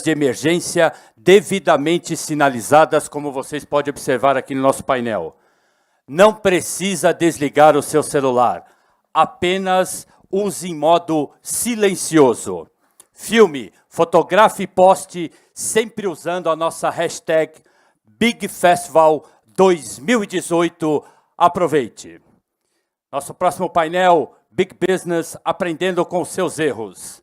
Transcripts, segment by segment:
de emergência devidamente sinalizadas, como vocês podem observar aqui no nosso painel. Não precisa desligar o seu celular, apenas use em modo silencioso. Filme, fotografe e poste, sempre usando a nossa hashtag BigFestival 2018. Aproveite. Nosso próximo painel, Big Business, aprendendo com seus erros.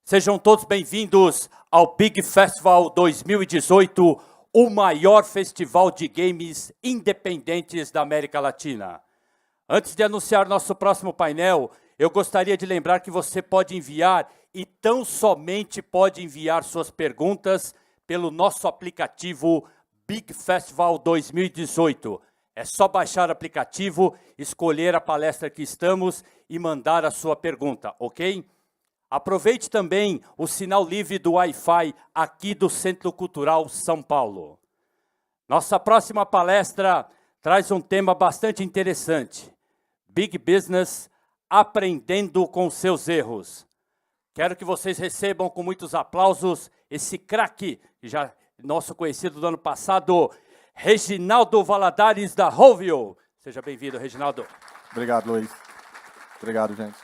Sejam todos bem-vindos ao Big Festival 2018, o maior festival de games independentes da América Latina. Antes de anunciar nosso próximo painel, eu gostaria de lembrar que você pode enviar, e tão somente pode enviar suas perguntas pelo nosso aplicativo Big Festival 2018. É só baixar o aplicativo, escolher a palestra que estamos e mandar a sua pergunta, ok? Aproveite também o sinal livre do Wi-Fi aqui do Centro Cultural São Paulo. Nossa próxima palestra traz um tema bastante interessante. Big Business, aprendendo com seus erros. Quero que vocês recebam com muitos aplausos esse craque, já nosso conhecido do ano passado, Reginaldo Valadares, da Rovio. Seja bem-vindo, Reginaldo. Obrigado, Luiz. Obrigado, gente.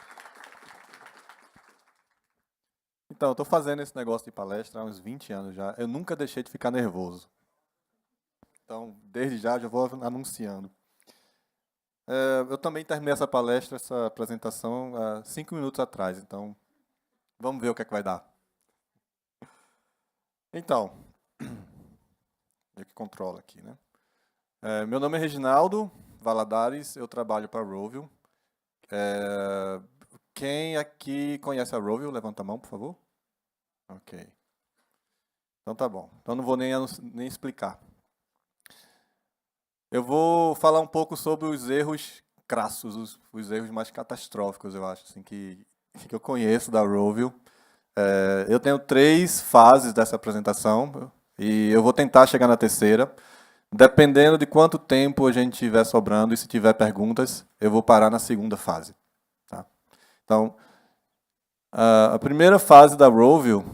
Então, eu estou fazendo esse negócio de palestra há uns 20 anos já. Eu nunca deixei de ficar nervoso. Então, desde já vou anunciando. Eu também terminei essa palestra, essa apresentação, há 5 minutos atrás. Então, vamos ver o que é que vai dar. Então, eu que controlo aqui, né? Meu nome é Reginaldo Valadares, eu trabalho para a Rovio. Quem aqui conhece a Rovio? Levanta a mão, por favor. Ok. Então tá bom. Então não vou nem explicar. Eu vou falar um pouco sobre os erros crassos, os erros mais catastróficos, eu acho, assim, que eu conheço da Rovio. Eu tenho 3 fases dessa apresentação e eu vou tentar chegar na terceira. Dependendo de quanto tempo a gente tiver sobrando e se tiver perguntas, eu vou parar na segunda fase. Tá? Então, a primeira fase da Rovio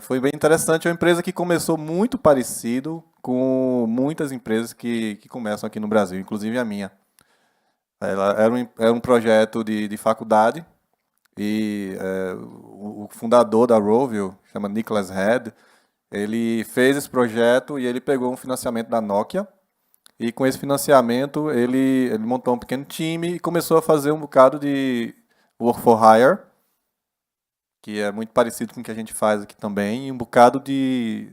foi bem interessante. É uma empresa que começou muito parecido com muitas empresas que começam aqui no Brasil, inclusive a minha. Ela era um projeto de faculdade e o fundador da Rovio, chama Nicholas Head, ele fez esse projeto e ele pegou um financiamento da Nokia. E com esse financiamento, ele montou um pequeno time e começou a fazer um bocado de work for hire, que é muito parecido com o que a gente faz aqui também, e um bocado de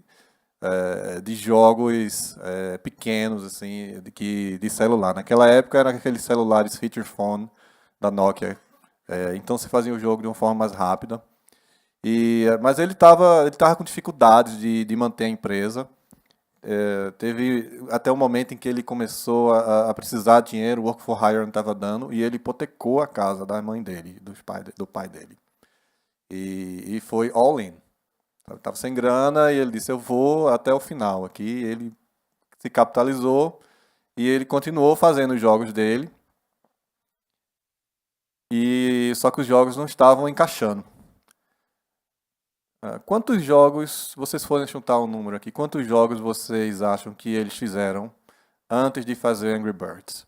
jogos pequenos, assim, de celular. Naquela época, era aqueles celulares feature phone da Nokia. Então, você fazia o jogo de uma forma mais rápida. Mas ele estava com dificuldades de manter a empresa. Teve até o momento em que ele começou a precisar de dinheiro, o Work for Hire não estava dando, e ele hipotecou a casa da mãe dele, do pai dele. E foi all in. Estava sem grana e ele disse, eu vou até o final aqui. Ele se capitalizou e ele continuou fazendo os jogos dele. Só que os jogos não estavam encaixando. Quantos jogos, vocês forem chutar um número aqui, quantos jogos vocês acham que eles fizeram antes de fazer Angry Birds?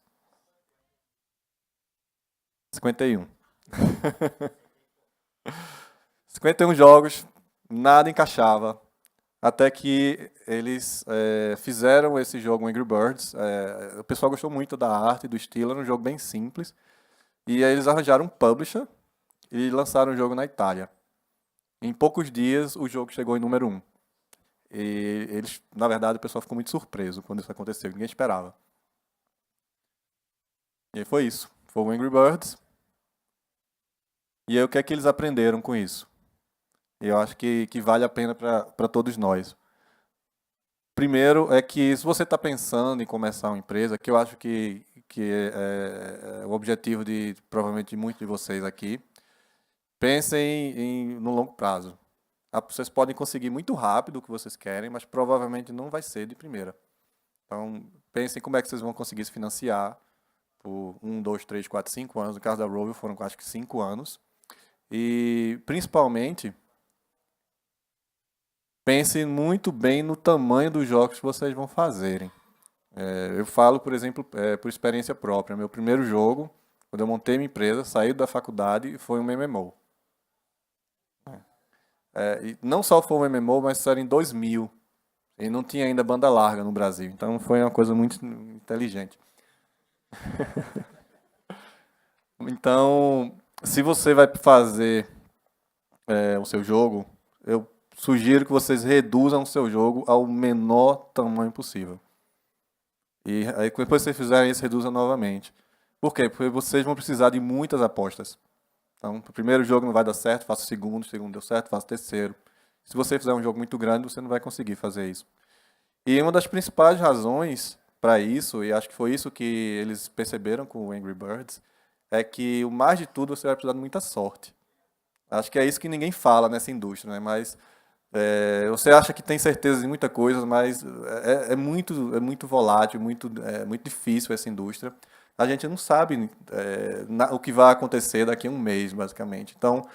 51. 51 jogos, nada encaixava, até que eles fizeram esse jogo Angry Birds. O pessoal gostou muito da arte, do estilo, era um jogo bem simples, e aí eles arranjaram um publisher e lançaram o jogo na Itália. Em poucos dias, o jogo chegou em número 1. E eles, na verdade, o pessoal ficou muito surpreso quando isso aconteceu, ninguém esperava. E aí foi isso, foi o Angry Birds. E aí o que é que eles aprenderam com isso? E eu acho que vale a pena para todos nós. Primeiro é que se você está pensando em começar uma empresa, que eu acho que é o objetivo provavelmente de muitos de vocês aqui, pensem no longo prazo. Vocês podem conseguir muito rápido o que vocês querem, mas provavelmente não vai ser de primeira. Então, pensem como é que vocês vão conseguir se financiar por 1, 2, 3, 4, 5 anos. No caso da Rovio foram acho que 5 anos. E, principalmente, pense muito bem no tamanho dos jogos que vocês vão fazerem. Eu falo, por exemplo, por experiência própria. Meu primeiro jogo, quando eu montei minha empresa, saí da faculdade, foi um MMO. E não só foi um MMO, mas isso era em 2000. E não tinha ainda banda larga no Brasil. Então foi uma coisa muito inteligente. Então, se você vai fazer o seu jogo, eu sugiro que vocês reduzam o seu jogo ao menor tamanho possível. E aí, depois que vocês fizerem isso, reduzam novamente. Por quê? Porque vocês vão precisar de muitas apostas. Então, o primeiro jogo não vai dar certo, faça o segundo deu certo, faça o terceiro. Se você fizer um jogo muito grande, você não vai conseguir fazer isso. E uma das principais razões para isso, e acho que foi isso que eles perceberam com o Angry Birds, é que o mais de tudo você vai precisar de muita sorte. Acho que é isso que ninguém fala nessa indústria, né? Mas você acha que tem certeza de muita coisa, mas é muito volátil, muito difícil essa indústria. A gente não sabe o que vai acontecer daqui a um mês, basicamente. Então,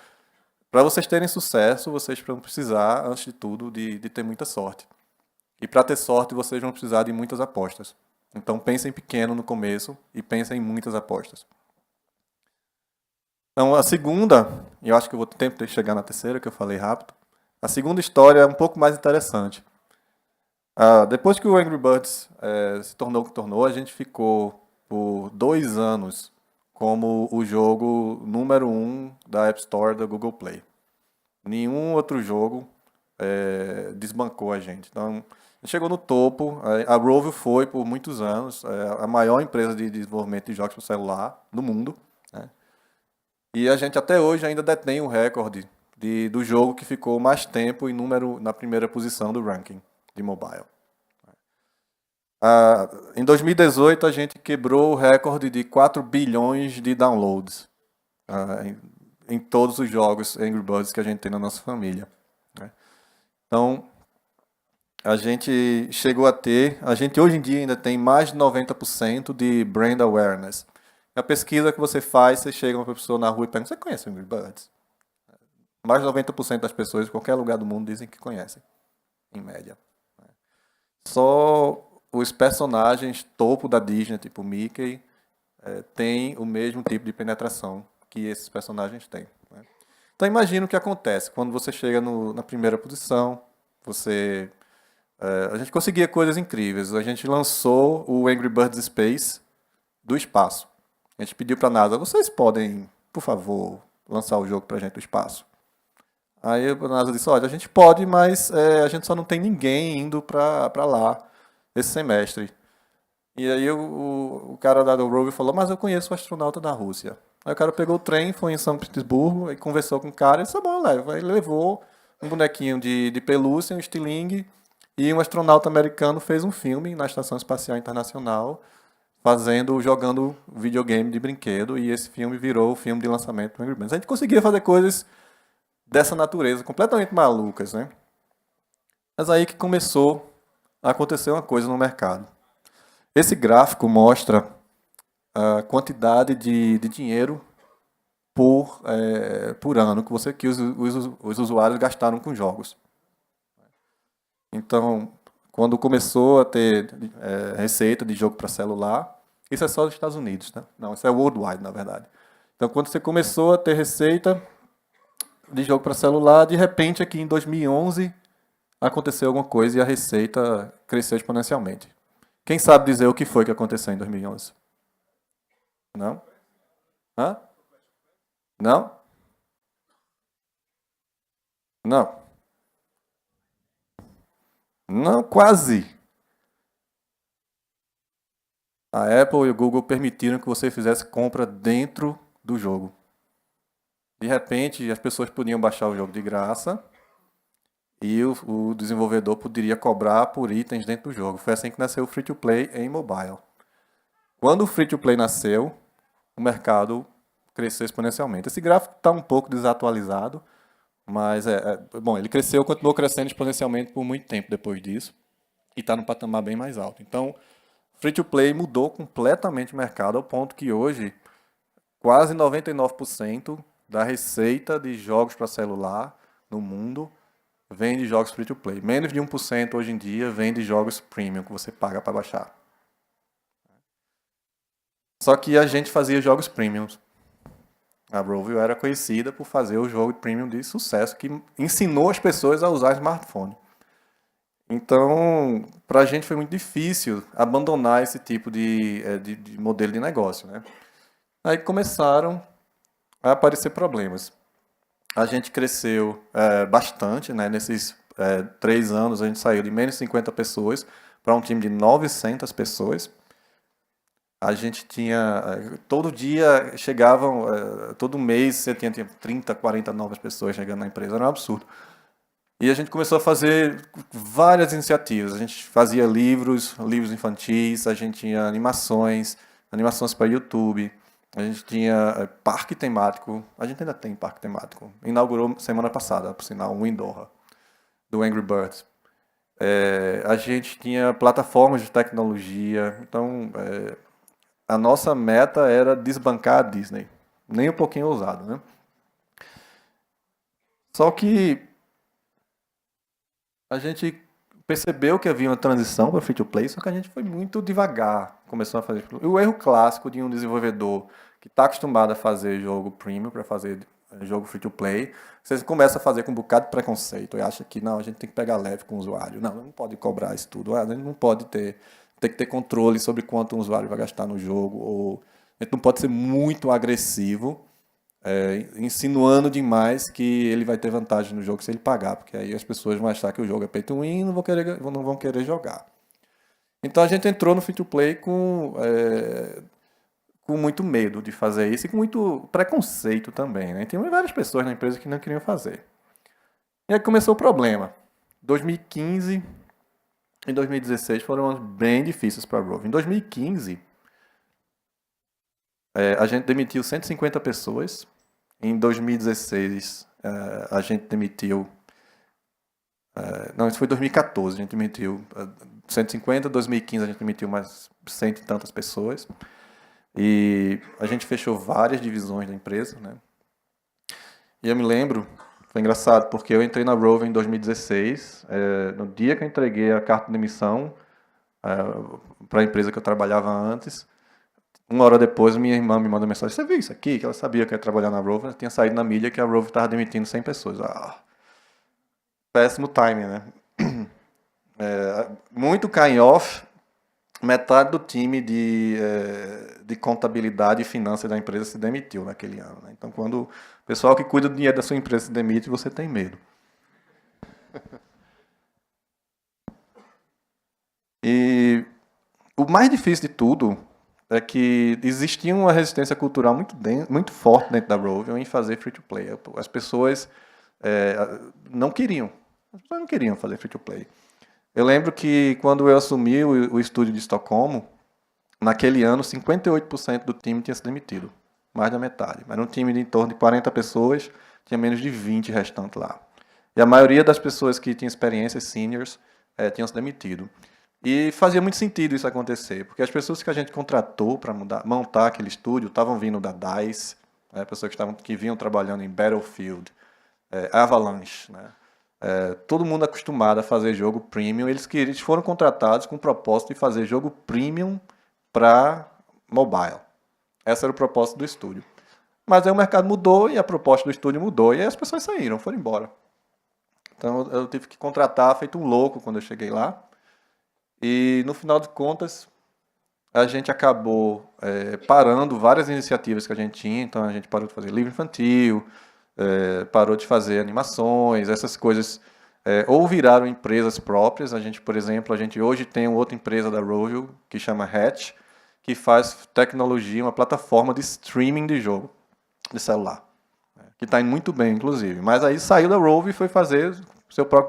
para vocês terem sucesso, vocês vão precisar, antes de tudo, de ter muita sorte. E para ter sorte, vocês vão precisar de muitas apostas. Então, pensem pequeno no começo e pensem em muitas apostas. Então, a segunda, e eu acho que eu vou ter tempo de chegar na terceira, que eu falei rápido. A segunda história é um pouco mais interessante. Depois que o Angry Birds se tornou o que tornou, a gente ficou por 2 anos como o jogo número 1 da App Store da Google Play. Nenhum outro jogo desbancou a gente. Então, chegou no topo. A Rovio foi, por muitos anos, a maior empresa de desenvolvimento de jogos para celular do mundo. Né? E a gente até hoje ainda detém o recorde do jogo que ficou mais tempo em número na primeira posição do ranking de mobile. Em 2018, a gente quebrou o recorde de 4 bilhões de downloads em todos os jogos Angry Birds que a gente tem na nossa família. Né? Então, a gente chegou a ter, a gente hoje em dia ainda tem mais de 90% de brand awareness. Na pesquisa que você faz, você chega uma pessoa na rua e pergunta, você conhece Angry Birds? Mais de 90% das pessoas, em qualquer lugar do mundo, dizem que conhecem, em média. Só os personagens topo da Disney, tipo Mickey, têm o mesmo tipo de penetração que esses personagens têm. Né? Então imagina o que acontece quando você chega na primeira posição, a gente conseguia coisas incríveis. A gente lançou o Angry Birds Space do espaço. A gente pediu para a NASA, vocês podem, por favor, lançar o jogo para a gente do espaço? Aí a NASA disse, olha, a gente pode, mas a gente só não tem ninguém indo para lá esse semestre. E aí o cara da Rovio falou, mas eu conheço o astronauta da Rússia. Aí o cara pegou o trem, foi em São Petersburgo, e conversou com o cara, e disse, bom, leva. Ele levou um bonequinho de pelúcia, um estilingue, e um astronauta americano fez um filme na Estação Espacial Internacional, jogando videogame de brinquedo, e esse filme virou o filme de lançamento do Angry Birds. A gente conseguia fazer coisas dessa natureza, completamente malucas, né? Mas aí que começou a acontecer uma coisa no mercado. Esse gráfico mostra a quantidade de dinheiro por ano que os usuários gastaram com jogos. Então, quando começou a ter receita de jogo para celular, isso é só dos Estados Unidos, né? Não, isso é worldwide, na verdade. Então, quando você começou a ter receita de jogo para celular, de repente, aqui em 2011, aconteceu alguma coisa e a receita cresceu exponencialmente. Quem sabe dizer o que foi que aconteceu em 2011? Não? Hã? Não? Não. Não, quase. A Apple e o Google permitiram que você fizesse compra dentro do jogo. De repente, as pessoas podiam baixar o jogo de graça e o desenvolvedor poderia cobrar por itens dentro do jogo. Foi assim que nasceu o Free-to-Play em mobile. Quando o Free-to-Play nasceu, o mercado cresceu exponencialmente. Esse gráfico está um pouco desatualizado, mas bom, ele continuou crescendo exponencialmente por muito tempo depois disso e está num patamar bem mais alto. Então, Free-to-Play mudou completamente o mercado ao ponto que hoje quase 99% da receita de jogos para celular no mundo vende jogos free to play. Menos de 1% hoje em dia vende jogos premium que você paga para baixar. Só que a gente fazia jogos premiums. A Rovio era conhecida por fazer o jogo premium de sucesso, que ensinou as pessoas a usar smartphone. Então, para a gente foi muito difícil abandonar esse tipo de modelo de negócio, né? Aí começaram a aparecer problemas. A gente cresceu bastante, né? Nesses 3 anos a gente saiu de menos de 50 pessoas para um time de 900 pessoas. A gente tinha, todo dia chegavam, todo mês você tinha 30, 40 novas pessoas chegando na empresa, era um absurdo. E a gente começou a fazer várias iniciativas. A gente fazia livros infantis, a gente tinha animações para YouTube, a gente tinha parque temático, a gente ainda tem parque temático. Inaugurou semana passada, por sinal, um em Doha, do Angry Birds. A gente tinha plataformas de tecnologia, então a nossa meta era desbancar a Disney. Nem um pouquinho ousado, né? Só que a gente percebeu que havia uma transição para free to play, só que a gente foi muito devagar. Começou a fazer. O erro clássico de um desenvolvedor que está acostumado a fazer jogo premium para fazer jogo free to play, você começa a fazer com um bocado de preconceito e acha que não, a gente tem que pegar leve com o usuário. Não pode cobrar isso tudo. A gente não pode tem que ter controle sobre quanto o usuário vai gastar no jogo. Ou a gente não pode ser muito agressivo, insinuando demais que ele vai ter vantagem no jogo se ele pagar, porque aí as pessoas vão achar que o jogo é pay to win e não vão querer jogar. Então a gente entrou no free to play com muito medo de fazer isso e com muito preconceito também, né? Tem várias pessoas na empresa que não queriam fazer. E aí começou o problema. 2015 e 2016 foram anos bem difíceis para a Rovio. Em 2015, a gente demitiu 150 pessoas. Em 2016, a gente demitiu... não, isso foi 2014, a gente demitiu 150, 2015 a gente demitiu mais 100 e tantas pessoas. E a gente fechou várias divisões da empresa, né? E eu me lembro, foi engraçado, porque eu entrei na Rovio em 2016, no dia que eu entreguei a carta de demissão para a empresa que eu trabalhava antes, 1 hora depois minha irmã me mandou mensagem: você viu isso aqui? Que ela sabia que eu ia trabalhar na Rovio, tinha saído na mídia que a Rovio estava demitindo 100 pessoas. Péssimo timing, né? Muito off. Metade do time de contabilidade e finanças da empresa se demitiu naquele ano, né? Então, quando o pessoal que cuida do dinheiro da sua empresa se demite, você tem medo. E o mais difícil de tudo é que existia uma resistência cultural muito forte dentro da Rovio em fazer free-to-play. As pessoas não queriam. As pessoas não queriam fazer free-to-play. Eu lembro que quando eu assumi o estúdio de Estocolmo, naquele ano 58% do time tinha se demitido. Mais da metade. Mas num time de em torno de 40 pessoas, tinha menos de 20 restantes lá. E a maioria das pessoas que tinham experiências seniors tinham se demitido. E fazia muito sentido isso acontecer, porque as pessoas que a gente contratou para montar aquele estúdio estavam vindo da DICE, pessoas que vinham trabalhando em Battlefield, Avalanche, né? Todo mundo acostumado a fazer jogo premium. Eles foram contratados com o propósito de fazer jogo premium para mobile. Esse era o propósito do estúdio. Mas aí o mercado mudou e a proposta do estúdio mudou e aí as pessoas saíram, foram embora. Então eu tive que contratar, feito um louco quando eu cheguei lá. E no final de contas, a gente acabou parando várias iniciativas que a gente tinha. Então a gente parou de fazer livro infantil, parou de fazer animações, essas coisas ou viraram empresas próprias. A gente, por exemplo, hoje tem outra empresa da Rovio que chama Hatch, que faz tecnologia, uma plataforma de streaming de jogo, de celular, que está indo muito bem, inclusive. Mas aí saiu da Rovio e foi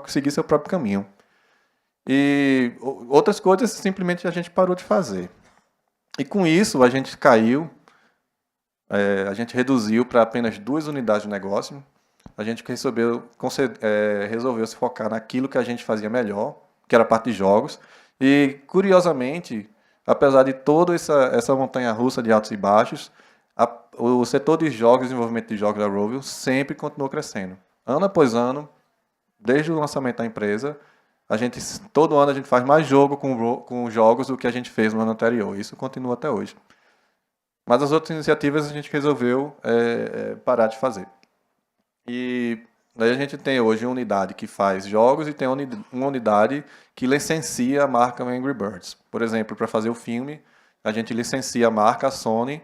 seguir seu próprio caminho. E outras coisas simplesmente a gente parou de fazer. E com isso a gente caiu. A gente reduziu para apenas 2 unidades de negócio. A gente resolveu se focar naquilo que a gente fazia melhor, que era a parte de jogos. E, curiosamente, apesar de toda essa montanha-russa de altos e baixos, o setor de jogos, desenvolvimento de jogos da Rovio, sempre continuou crescendo. Ano após ano, desde o lançamento da empresa, todo ano a gente faz mais jogo com jogos do que a gente fez no ano anterior. Isso continua até hoje. Mas as outras iniciativas a gente resolveu parar de fazer. E daí a gente tem hoje uma unidade que faz jogos e tem uma unidade que licencia a marca Angry Birds. Por exemplo, para fazer o filme, a gente licencia a marca, a Sony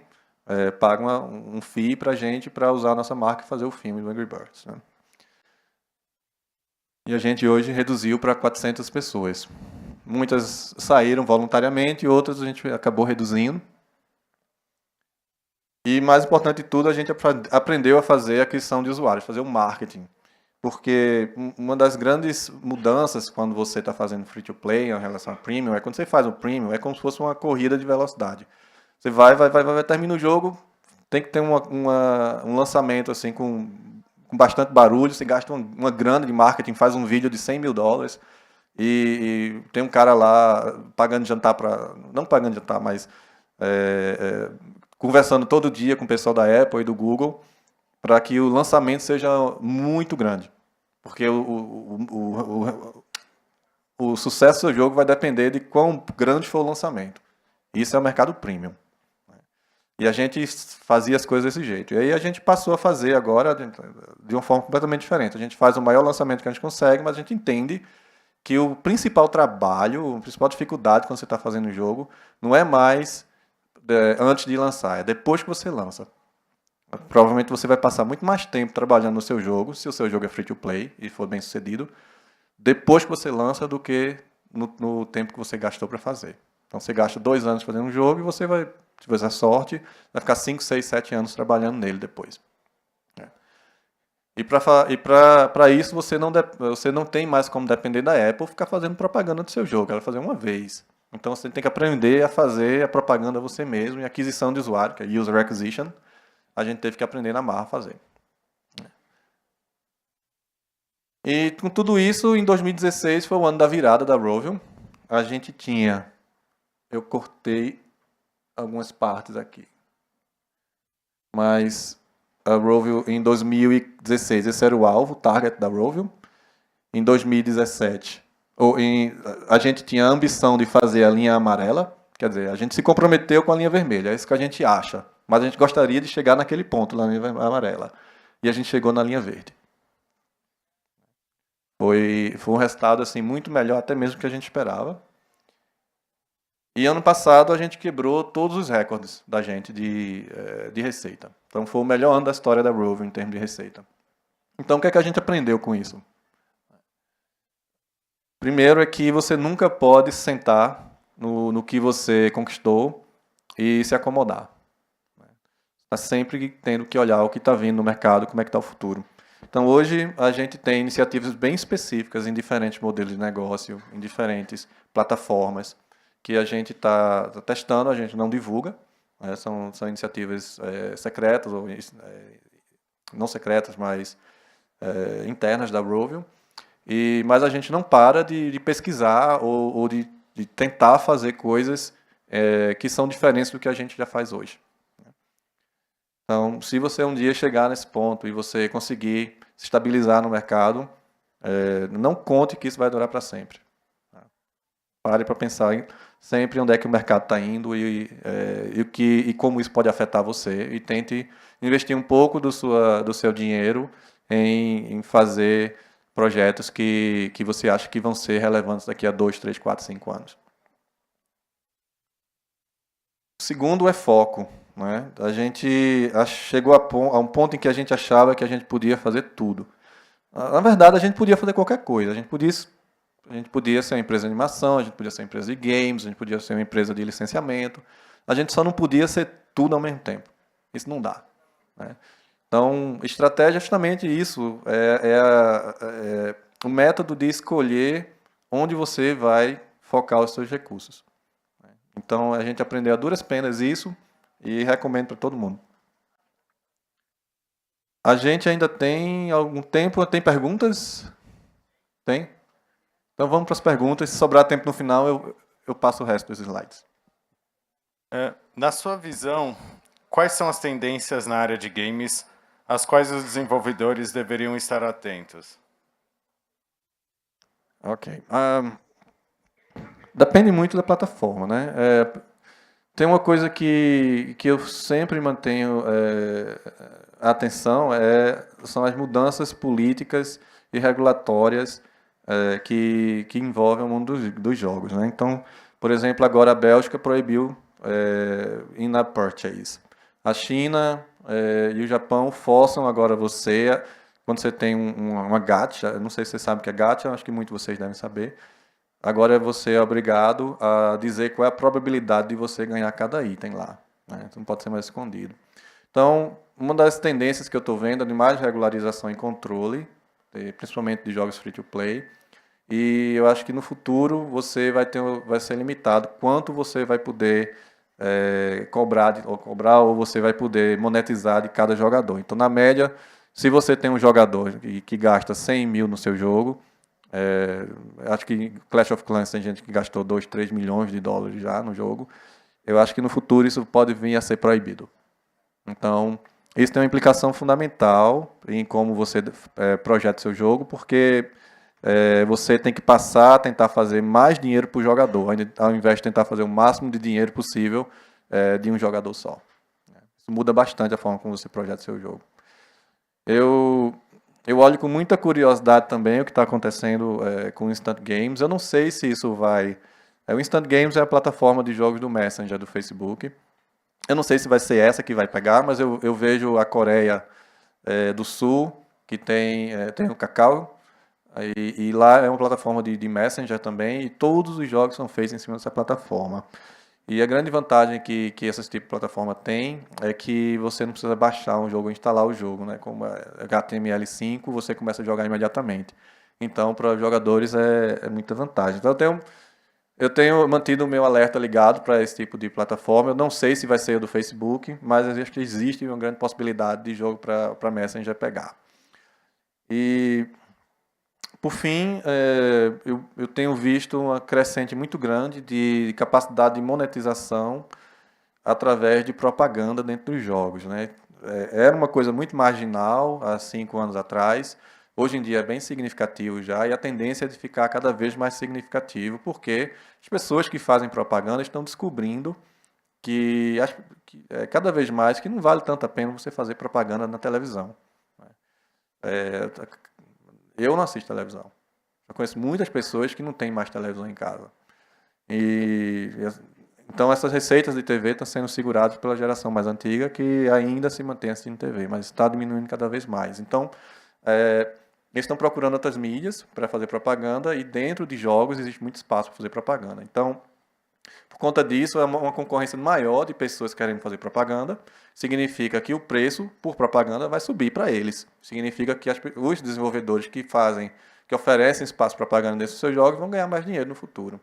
paga um fee para a gente para usar a nossa marca e fazer o filme do Angry Birds. Né? E a gente hoje reduziu para 400 pessoas. Muitas saíram voluntariamente, outras a gente acabou reduzindo. E mais importante de tudo, a gente aprendeu a fazer a aquisição de usuários, fazer o marketing. Porque uma das grandes mudanças quando você está fazendo free-to-play em relação a premium, quando você faz o premium, é como se fosse uma corrida de velocidade. Você vai, termina o jogo, tem que ter um lançamento assim com bastante barulho, você gasta uma grana de marketing, faz um vídeo de $100 mil, e tem um cara lá pagando jantar não pagando jantar, mas conversando todo dia com o pessoal da Apple e do Google para que o lançamento seja muito grande. Porque o sucesso do jogo vai depender de quão grande for o lançamento. Isso é o mercado premium. E a gente fazia as coisas desse jeito. E aí a gente passou a fazer agora de uma forma completamente diferente. A gente faz o maior lançamento que a gente consegue, mas a gente entende que o principal trabalho, a principal dificuldade quando você está fazendo um jogo, não é mais antes de lançar, é depois que você lança. Provavelmente você vai passar muito mais tempo trabalhando no seu jogo, se o seu jogo é free to play e for bem sucedido, depois que você lança do que no tempo que você gastou para fazer. Então você gasta 2 anos fazendo um jogo e você vai, se tiver sorte, vai ficar 5, 6, 7 anos trabalhando nele depois. E para isso você não tem mais como depender da Apple ficar fazendo propaganda do seu jogo, ela vai fazer uma vez. Então você tem que aprender a fazer a propaganda você mesmo, e aquisição de usuário, que é User Acquisition, a gente teve que aprender na marra a fazer. E com tudo isso, em 2016 foi o ano da virada da Rovio. A gente tinha... Eu cortei algumas partes aqui. Mas a Rovio em 2016, esse era o alvo, o target da Rovio. Em 2017, a gente tinha a ambição de fazer a linha amarela, quer dizer, a gente se comprometeu com a linha vermelha, é isso que a gente acha. Mas a gente gostaria de chegar naquele ponto, na linha amarela. E a gente chegou na linha verde. Foi um resultado assim, muito melhor até mesmo do que a gente esperava. E ano passado a gente quebrou todos os recordes da gente de receita. Então foi o melhor ano da história da Rovio em termos de receita. Então o que é que a gente aprendeu com isso? Primeiro é que você nunca pode sentar no que você conquistou e se acomodar. Está sempre tendo que olhar o que está vindo no mercado, como é que está o futuro. Então hoje a gente tem iniciativas bem específicas em diferentes modelos de negócio, em diferentes plataformas, que a gente está testando, a gente não divulga, né? São iniciativas secretas, ou não secretas, mas internas da Rovio. Mas a gente não para de pesquisar ou de tentar fazer coisas que são diferentes do que a gente já faz hoje. Então, se você um dia chegar nesse ponto e você conseguir se estabilizar no mercado, não conte que isso vai durar para sempre. Pare para pensar sempre onde é que o mercado está indo e como isso pode afetar você, e tente investir um pouco do seu dinheiro em fazer projetos que você acha que vão ser relevantes daqui a 2, 3, 4, 5 anos. O segundo é foco. Né? A gente chegou a um ponto em que a gente achava que a gente podia fazer tudo. Na verdade, a gente podia fazer qualquer coisa. A gente podia ser uma empresa de animação, a gente podia ser uma empresa de games, a gente podia ser uma empresa de licenciamento. A gente só não podia ser tudo ao mesmo tempo. Isso não dá. Né? Então, estratégia é justamente isso. O método de escolher onde você vai focar os seus recursos. Então, a gente aprendeu a duras penas isso e recomendo para todo mundo. A gente ainda tem algum tempo. Tem perguntas? Tem? Então vamos para as perguntas. Se sobrar tempo no final, eu passo o resto dos slides. Na sua visão, quais são as tendências na área de games às quais os desenvolvedores deveriam estar atentos? Ok. Depende muito da plataforma, né? Tem uma coisa que eu sempre mantenho a atenção, são as mudanças políticas e regulatórias que envolvem o mundo dos jogos, né? Então, por exemplo, agora a Bélgica proibiu in-app purchase. A China e o Japão forçam agora você, quando você tem uma gacha, não sei se você sabe o que é gacha, acho que muitos de vocês devem saber. Agora você é obrigado a dizer qual é a probabilidade de você ganhar cada item lá, né? Então não pode ser mais escondido. Então, uma das tendências que eu estou vendo é de mais regularização e controle, principalmente de jogos free-to-play. E eu acho que no futuro você vai ser limitado quanto você vai poder cobrar ou você vai poder monetizar de cada jogador. Então, na média, se você tem um jogador que gasta 100 mil no seu jogo, acho que Clash of Clans tem gente que gastou 2, 3 milhões de dólares já no jogo. Eu acho que no futuro isso pode vir a ser proibido. Então, isso tem uma implicação fundamental em como você projeta seu jogo, porque você tem que passar a tentar fazer mais dinheiro para o jogador, ao invés de tentar fazer o máximo de dinheiro possível de um jogador só. Isso muda bastante a forma como você projeta seu jogo. Eu olho com muita curiosidade também o que está acontecendo com o Instant Games. Eu não sei se isso vai... O Instant Games é a plataforma de jogos do Messenger do Facebook. Eu não sei se vai ser essa que vai pegar, mas eu vejo a Coreia do Sul, que tem o Kakao, e lá é uma plataforma de Messenger também, e todos os jogos são feitos em cima dessa plataforma. E a grande vantagem que esse tipo de plataforma tem é que você não precisa baixar um jogo ou instalar o jogo, né? Como é HTML5, você começa a jogar imediatamente. Então, para os jogadores é muita vantagem. Então, eu tenho mantido o meu alerta ligado para esse tipo de plataforma. Eu não sei se vai ser o do Facebook, mas acho que existe uma grande possibilidade de jogo para Messenger pegar. E, por fim, eu tenho visto uma crescente muito grande de capacidade de monetização através de propaganda dentro dos jogos, né? Era uma coisa muito marginal há 5 anos atrás. Hoje em dia é bem significativo já, e a tendência é de ficar cada vez mais significativo, porque as pessoas que fazem propaganda estão descobrindo que cada vez mais que não vale tanto a pena você fazer propaganda na televisão. Eu não assisto televisão. Eu conheço muitas pessoas que não têm mais televisão em casa. Então essas receitas de TV estão sendo seguradas pela geração mais antiga, que ainda se mantém assistindo TV, mas está diminuindo cada vez mais. Então, eles estão procurando outras mídias para fazer propaganda, e dentro de jogos existe muito espaço para fazer propaganda. Então, por conta disso, é uma concorrência maior de pessoas querendo fazer propaganda. Significa que o preço por propaganda vai subir para eles. Significa que os desenvolvedores que oferecem espaço para propaganda nesses seus jogos vão ganhar mais dinheiro no futuro.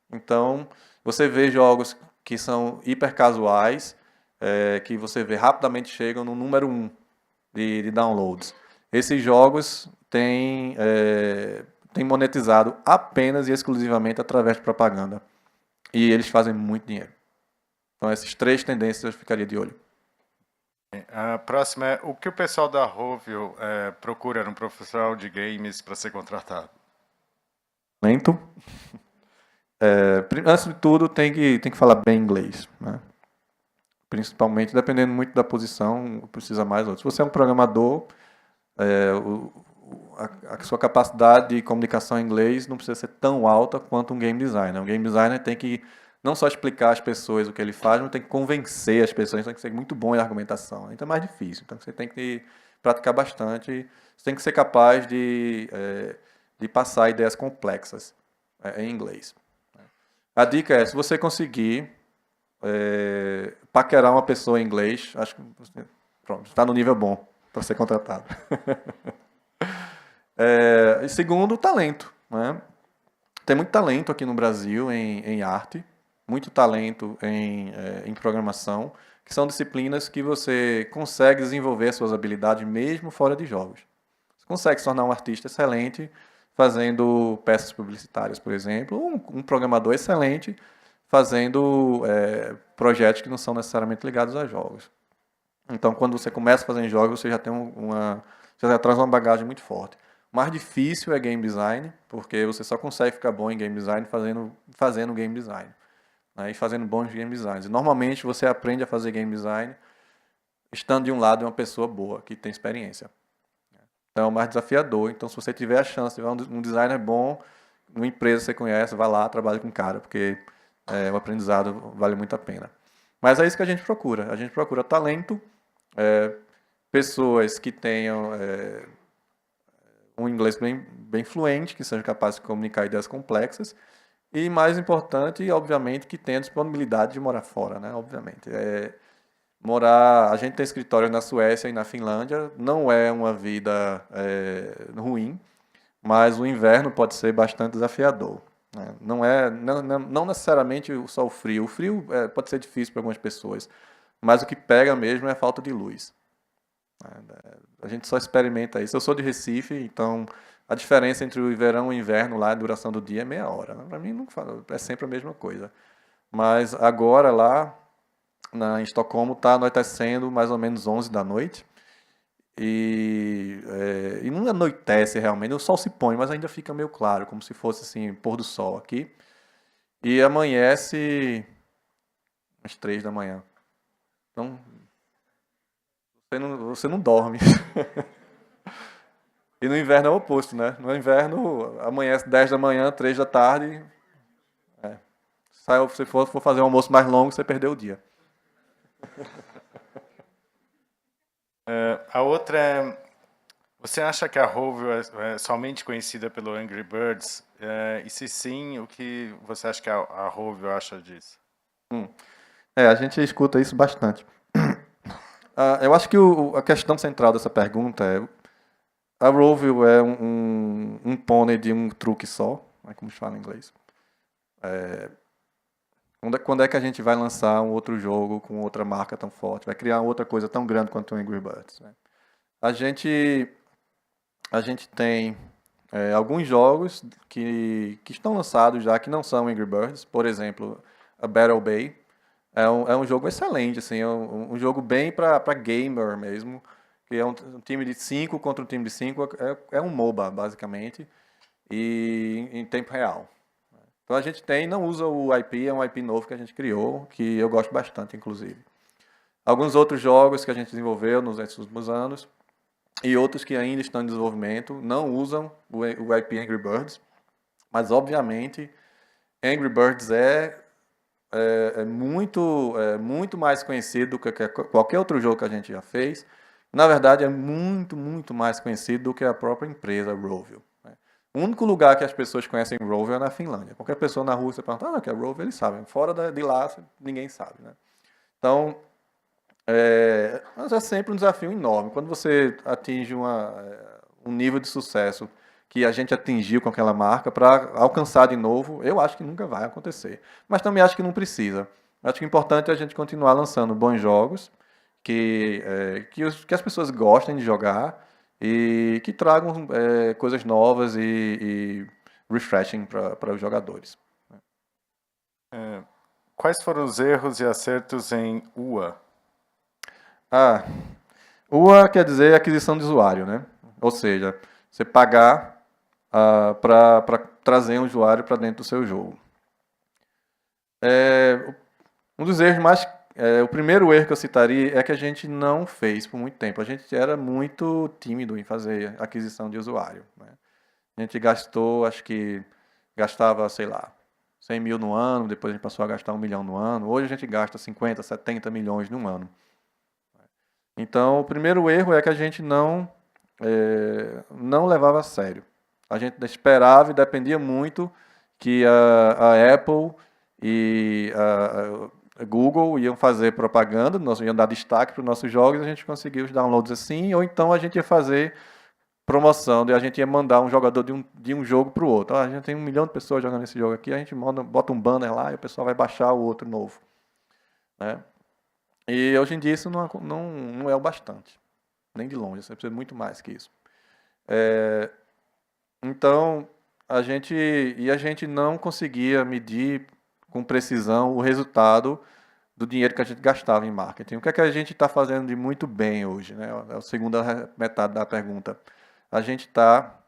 Então, você vê jogos que são hiper casuais, que você vê rapidamente chegam no número 1 de downloads. Esses jogos têm monetizado apenas e exclusivamente através de propaganda. E eles fazem muito dinheiro. Então, essas 3 tendências eu ficaria de olho. A próxima é: o que o pessoal da Rovio procura num profissional de games para ser contratado? Lento. Antes de tudo, tem que falar bem inglês, né? Principalmente, dependendo muito da posição, precisa mais outros. Se você é um programador, a sua capacidade de comunicação em inglês não precisa ser tão alta quanto um game designer. Um game designer tem que não só explicar às pessoas o que ele faz, mas tem que convencer as pessoas, tem que ser muito bom em argumentação. Então é mais difícil. Então você tem que praticar bastante, você tem que ser capaz de passar ideias complexas em inglês. A dica é: se você conseguir paquerar uma pessoa em inglês, acho que pronto, está no nível bom para ser contratado. E segundo, talento, né? Tem muito talento aqui no Brasil em arte, muito talento em programação, que são disciplinas que você consegue desenvolver suas habilidades mesmo fora de jogos. Você consegue se tornar um artista excelente fazendo peças publicitárias, por exemplo, ou um programador excelente fazendo projetos que não são necessariamente ligados a jogos. Então, quando você começa a fazer jogos, você já tem você já traz uma bagagem muito forte. mais difícil é game design, porque você só consegue ficar bom em game design fazendo game design, né? E fazendo bons game designs. E normalmente você aprende a fazer game design estando de um lado de uma pessoa boa, que tem experiência. Então é o mais desafiador. Então, se você tiver a chance, tiver um designer bom, numa empresa que você conhece, vai lá, trabalha com o cara, porque o aprendizado vale muito a pena. Mas é isso que a gente procura. A gente procura talento, pessoas que tenham um inglês bem fluente, que sejam capazes de comunicar ideias complexas, e mais importante, obviamente, que tenham disponibilidade de morar fora, né? Obviamente. A gente tem escritório na Suécia e na Finlândia, não é uma vida ruim, mas o inverno pode ser bastante desafiador, né? Não necessariamente só o frio. O frio pode ser difícil para algumas pessoas, mas o que pega mesmo é a falta de luz. A gente só experimenta isso. Eu sou de Recife, então a diferença entre o verão e o inverno lá, a duração do dia é meia hora. Para mim não é sempre a mesma coisa. Mas agora lá em Estocolmo está anoitecendo mais ou menos 11 da noite. E não anoitece realmente, o sol se põe, mas ainda fica meio claro, como se fosse assim, pôr do sol aqui. E amanhece às 3 da manhã. Então, você não dorme. E no inverno é o oposto, né? No inverno, amanhece 10 da manhã, 3 da tarde. Se for fazer um almoço mais longo, você perdeu o dia. A outra é, você acha que a Rovio é somente conhecida pelo Angry Birds? E se sim, o que você acha que a Rovio acha disso? A gente escuta isso bastante. Eu acho que a questão central dessa pergunta é: a Rovio é um pônei de um truque só, né, como se fala em inglês. Quando é que a gente vai lançar um outro jogo com outra marca tão forte? Vai criar outra coisa tão grande quanto o Angry Birds, né? A gente tem alguns jogos que estão lançados já, que não são Angry Birds. Por exemplo, a Battle Bay. É um jogo excelente, assim, um jogo bem para gamer mesmo, que é um time de 5 contra um time de 5, é um MOBA, basicamente, e em tempo real. Então a gente não usa o IP, é um IP novo que a gente criou, que eu gosto bastante, inclusive. Alguns outros jogos que a gente desenvolveu nos últimos anos, e outros que ainda estão em desenvolvimento, não usam o IP Angry Birds, mas obviamente Angry Birds é muito mais conhecido do que qualquer outro jogo que a gente já fez. Na verdade, é muito, muito mais conhecido do que a própria empresa Rovio, né? O único lugar que as pessoas conhecem Rovio é na Finlândia. Qualquer pessoa na rua, você pergunta, o que é Rovio? Eles sabem. Fora de lá, ninguém sabe, né? Então, mas é sempre um desafio enorme. Quando você atinge um nível de sucesso que a gente atingiu com aquela marca, para alcançar de novo, eu acho que nunca vai acontecer. Mas também acho que não precisa. Acho que o importante é a gente continuar lançando bons jogos, que as pessoas gostem de jogar e que tragam coisas novas e refreshing para os jogadores. Quais foram os erros e acertos em UA? UA quer dizer aquisição de usuário, né? Ou seja, você pagar para trazer um usuário para dentro do seu jogo. Um dos erros o primeiro erro que eu citaria é que a gente não fez por muito tempo. A gente era muito tímido em fazer aquisição de usuário, né? A gente gastava, sei lá, 100 mil no ano, depois a gente passou a gastar 1 milhão no ano. Hoje a gente gasta 50, 70 milhões no ano. Então, o primeiro erro é que a gente não levava a sério. A gente esperava e dependia muito que a Apple e a Google iam fazer propaganda, iam dar destaque para os nossos jogos, e a gente conseguia os downloads assim, ou então a gente ia fazer promoção, e a gente ia mandar um jogador de um jogo para o outro. A gente tem 1 milhão de pessoas jogando esse jogo aqui, a gente bota um banner lá e o pessoal vai baixar o outro novo, né? E hoje em dia isso não é o bastante, nem de longe, você precisa muito mais que isso. Então, a gente não conseguia medir com precisão o resultado do dinheiro que a gente gastava em marketing. O que é que a gente está fazendo de muito bem hoje, né? É a segunda metade da pergunta. A gente está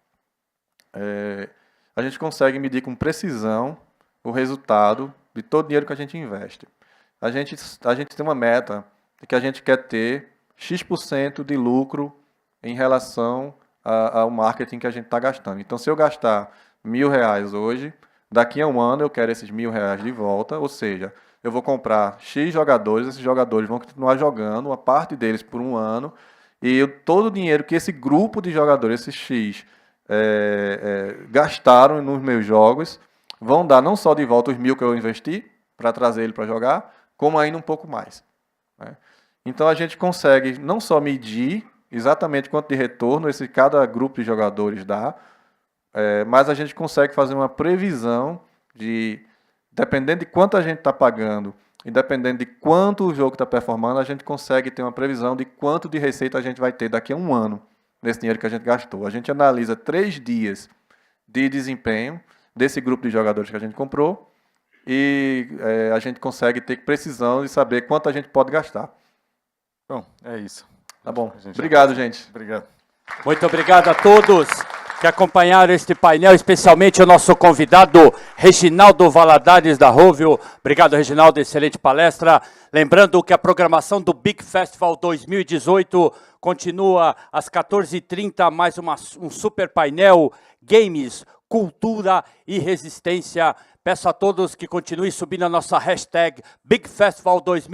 a gente consegue medir com precisão o resultado de todo o dinheiro que a gente investe. A gente tem uma meta de que a gente quer ter X% de lucro em relação ao marketing que a gente está gastando. Então, se eu gastar R$1.000 hoje, daqui a um ano eu quero esses R$1.000 de volta, ou seja, eu vou comprar X jogadores, esses jogadores vão continuar jogando, uma parte deles por um ano, e todo o dinheiro que esse grupo de jogadores, esses X, gastaram nos meus jogos, vão dar não só de volta os 1.000 que eu investi para trazer ele para jogar, como ainda um pouco mais. Né? Então a gente consegue não só medir exatamente quanto de retorno cada grupo de jogadores dá, mas a gente consegue fazer uma previsão de, dependendo de quanto a gente está pagando e dependendo de quanto o jogo está performando, a gente consegue ter uma previsão de quanto de receita a gente vai ter daqui a um ano nesse dinheiro que a gente gastou. A gente analisa 3 dias de desempenho desse grupo de jogadores que a gente comprou e a gente consegue ter precisão de saber quanto a gente pode gastar. Bom, é isso. Tá bom. Obrigado, gente. Obrigado. Muito obrigado a todos que acompanharam este painel, especialmente o nosso convidado, Reginaldo Valadares, da Rovio. Obrigado, Reginaldo, excelente palestra. Lembrando que a programação do Big Festival 2018 continua às 14h30, mais um super painel, games, cultura e resistência. Peço a todos que continuem subindo a nossa hashtag Big Festival 2018.